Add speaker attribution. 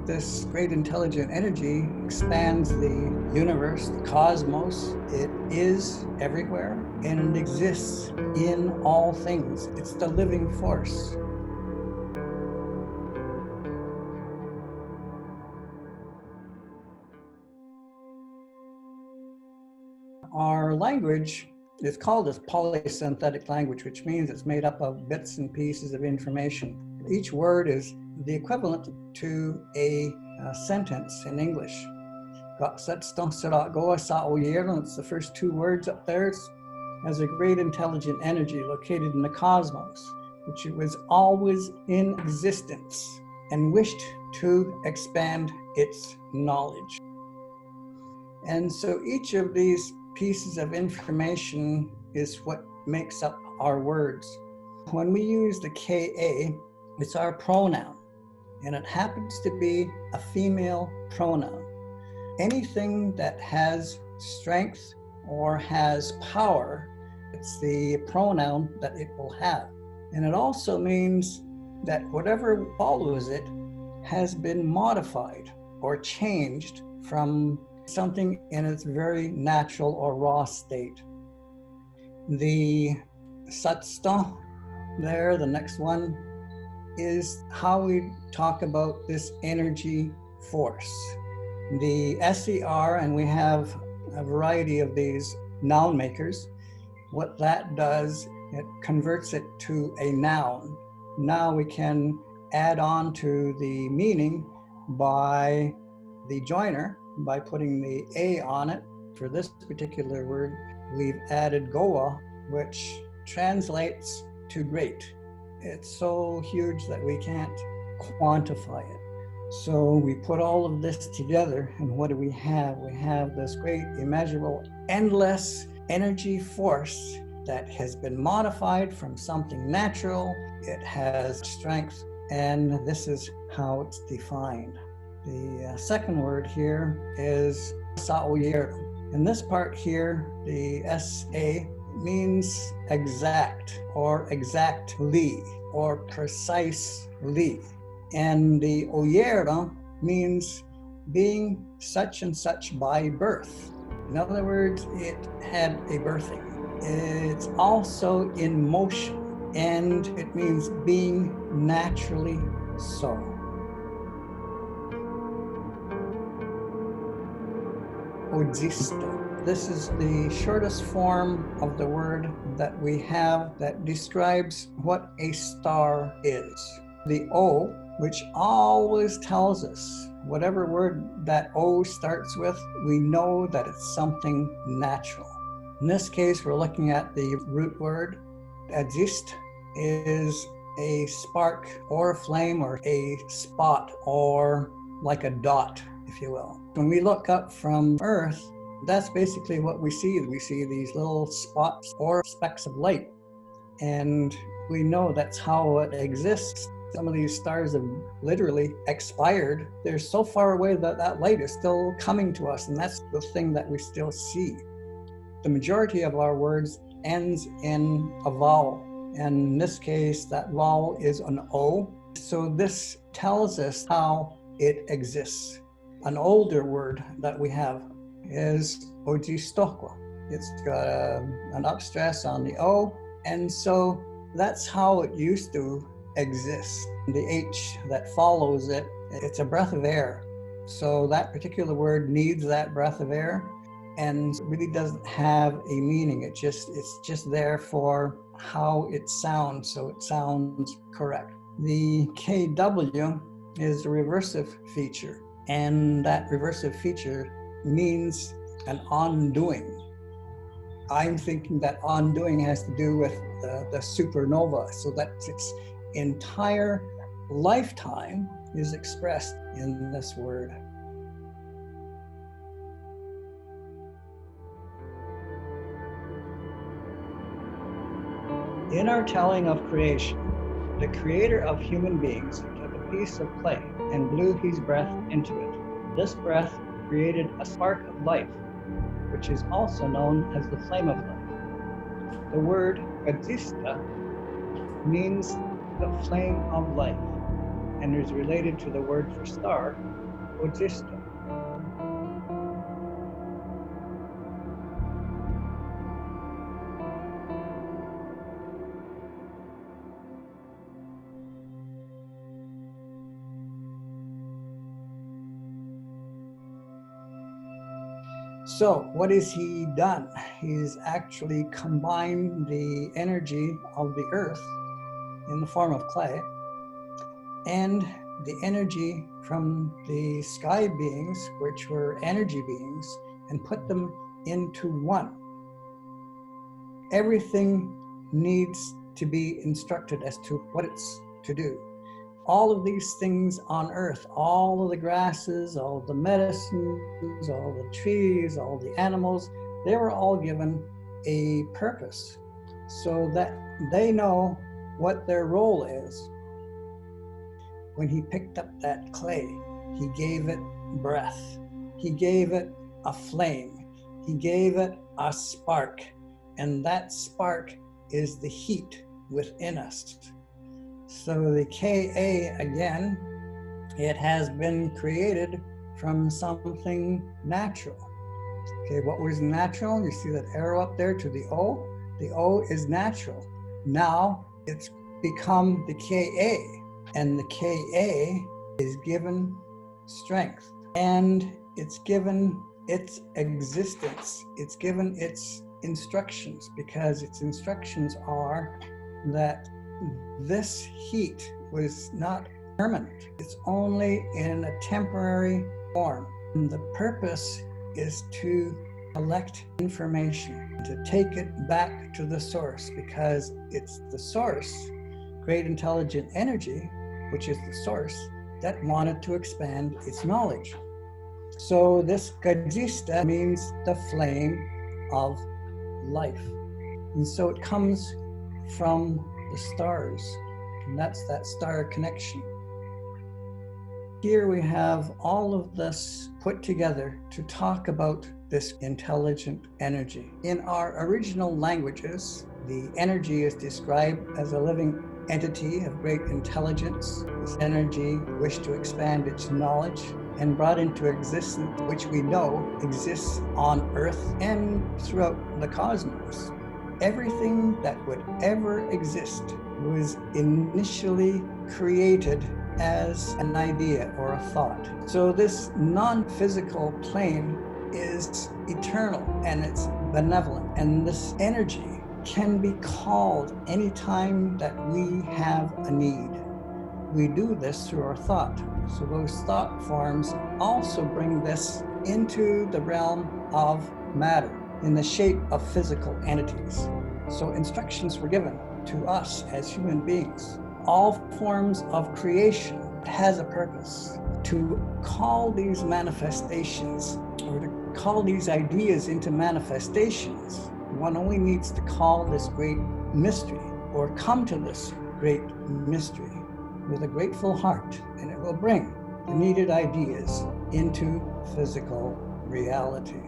Speaker 1: This great intelligent energy expands the universe, the cosmos. It is everywhere and it exists in all things. It's the living force. Our language is called a polysynthetic language, which means it's made up of bits and pieces of information. Each word is the equivalent to a sentence in English. It's the first two words up there. It has a great intelligent energy located in the cosmos, which was always in existence and wished to expand its knowledge. And so each of these pieces of information is what makes up our words. When we use the KA, it's our pronoun, and it happens to be a female pronoun. Anything that has strength or has power, it's the pronoun that it will have. And it also means that whatever follows it has been modified or changed from something in its very natural or raw state. The satsta there, the next one, is how we talk about this energy force. The SER, and we have a variety of these noun makers. What that does, it converts it to a noun. Now we can add on to the meaning by the joiner, by putting the A on it. For this particular word, we've added Goa, which translates to great. It's so huge that we can't quantify it. So we put all of this together, and what do we have? We have this great, immeasurable, endless energy force that has been modified from something natural. It has strength, and this is how it's defined. The second word here is sa'oyer. In this part here, the SA means exact or exactly or precisely. And the oyera means being such and such by birth. In other words, it had a birthing. It's also in motion, and it means being naturally so. Odzisto. This is the shortest form of the word that we have that describes what a star is. The O, which always tells us, whatever word that O starts with, we know that it's something natural. In this case, we're looking at the root word. Exist is a spark or a flame or a spot or like a dot, if you will. When we look up from Earth, that's basically what we see. We see these little spots or specks of light, and we know that's how it exists. Some of these stars have literally expired. They're so far away that that light is still coming to us, and that's the thing that we still see. The majority of our words ends in a vowel, and in this case, that vowel is an O. So this tells us how it exists. An older word that we have is ojistokwa. It's got an upstress on the O, and so that's how it used to exist. The H that follows it, it's a breath of air. So that particular word needs that breath of air and really doesn't have a meaning. It's just there for how it sounds, so it sounds correct. The KW is a reversive feature, and that reversive feature means an undoing. I'm thinking that undoing has to do with the supernova, so that its entire lifetime is expressed in this word. In our telling of creation, the creator of human beings took a piece of clay and blew his breath into it. This breath created a spark of life, which is also known as the flame of life. The word Gadzista means the flame of life. and is related to the word for star, Ojista. So what has he done? He's actually combined the energy of the earth in the form of clay and the energy from the sky beings, which were energy beings, and put them into one. Everything needs to be instructed as to what it's to do. All of these things on earth, all of the grasses, all of the medicines, all the trees, all the animals, they were all given a purpose so that they know what their role is. When he picked up that clay, he gave it breath. He gave it a flame. He gave it a spark. And that spark is the heat within us. So the Ka, again, it has been created from something natural. Okay, what was natural? You see that arrow up there to the O? The O is natural. Now it's become the Ka, and the Ka is given strength, and it's given its existence. It's given its instructions, because its instructions are that this heat was not permanent. It's only in a temporary form. And the purpose is to collect information, to take it back to the source, because it's the source, great intelligent energy, which is the source, that wanted to expand its knowledge. So this Gajista means the flame of life. And so it comes from the stars, and that's that star connection. Here we have all of this put together to talk about this intelligent energy. In our original languages, the energy is described as a living entity of great intelligence. This energy wished to expand its knowledge and brought into existence, which we know exists on Earth and throughout the cosmos. Everything that would ever exist was initially created as an idea or a thought. So this non-physical plane is eternal and it's benevolent, and this energy can be called anytime that we have a need. We do this through our thought. So those thought forms also bring this into the realm of matter in the shape of physical entities. So instructions were given to us as human beings. All forms of creation has a purpose. To call these manifestations, or to call these ideas into manifestations, one only needs to call this great mystery, or come to this great mystery with a grateful heart, and it will bring the needed ideas into physical reality.